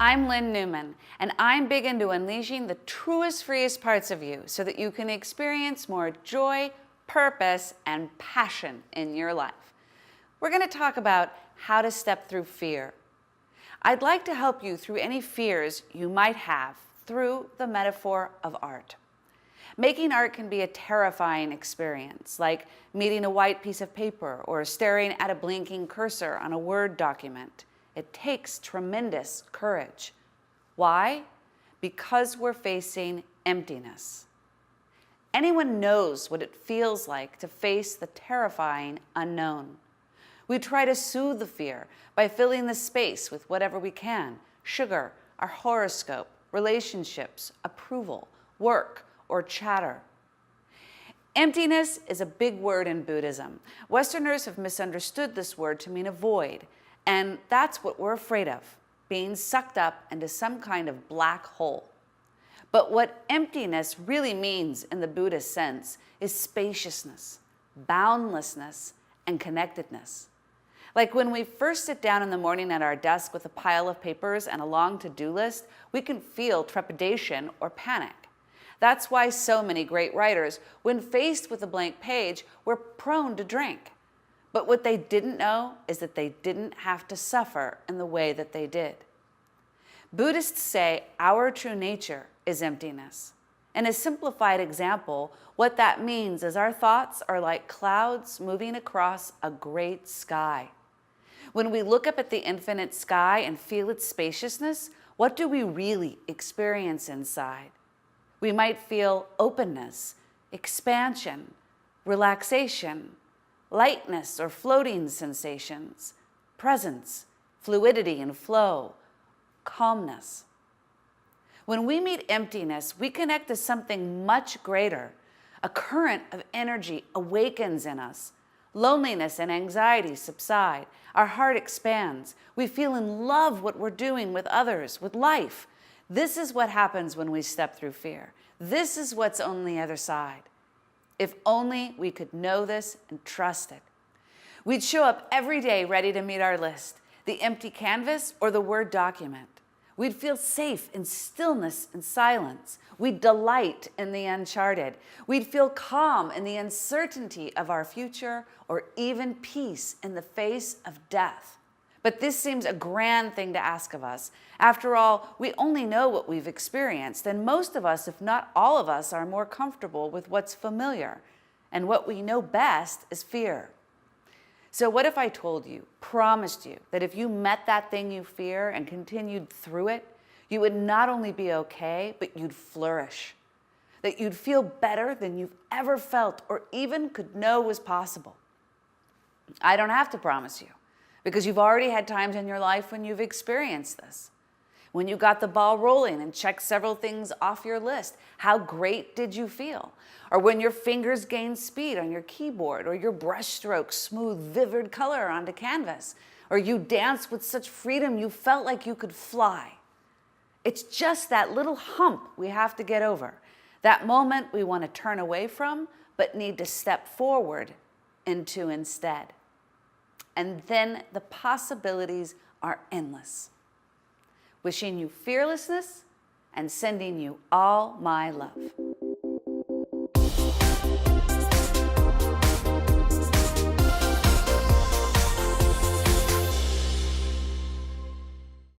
I'm Lynn Newman, and I'm big into unleashing the truest, freest parts of you so that you can experience more joy, purpose, and passion in your life. We're going to talk about how to step through fear. I'd like to help you through any fears you might have through the metaphor of art. Making art can be a terrifying experience, like meeting a white piece of paper or staring at a blinking cursor on a Word document. It takes tremendous courage. Why? Because we're facing emptiness. Anyone knows what it feels like to face the terrifying unknown. We try to soothe the fear by filling the space with whatever we can: sugar, our horoscope, relationships, approval, work, or chatter. Emptiness is a big word in Buddhism. Westerners have misunderstood this word to mean a void, and that's what we're afraid of, being sucked up into some kind of black hole. But what emptiness really means in the Buddhist sense is spaciousness, boundlessness, and connectedness. Like when we first sit down in the morning at our desk with a pile of papers and a long to-do list, we can feel trepidation or panic. That's why so many great writers, when faced with a blank page, were prone to drink. But what they didn't know is that they didn't have to suffer in the way that they did. Buddhists say our true nature is emptiness. In a simplified example, what that means is our thoughts are like clouds moving across a great sky. When we look up at the infinite sky and feel its spaciousness, what do we really experience inside? We might feel openness, expansion, relaxation, lightness or floating sensations, presence, fluidity and flow, calmness. When we meet emptiness, we connect to something much greater. A current of energy awakens in us. Loneliness and anxiety subside. Our heart expands. We feel in love what we're doing with others, with life. This is what happens when we step through fear. This is what's on the other side. If only we could know this and trust it. We'd show up every day ready to meet our list, the empty canvas or the Word document. We'd feel safe in stillness and silence. We'd delight in the uncharted. We'd feel calm in the uncertainty of our future, or even peace in the face of death. But this seems a grand thing to ask of us. After all, we only know what we've experienced, and most of us, if not all of us, are more comfortable with what's familiar. And what we know best is fear. So what if I told you, promised you, that if you met that thing you fear and continued through it, you would not only be okay, but you'd flourish? That you'd feel better than you've ever felt or even could know was possible? I don't have to promise you, because you've already had times in your life when you've experienced this. When you got the ball rolling and checked several things off your list, how great did you feel? Or when your fingers gained speed on your keyboard, or your brushstrokes smoothed vivid color onto canvas, or you danced with such freedom you felt like you could fly. It's just that little hump we have to get over, that moment we want to turn away from, but need to step forward into instead. And then the possibilities are endless. Wishing you fearlessness and sending you all my love.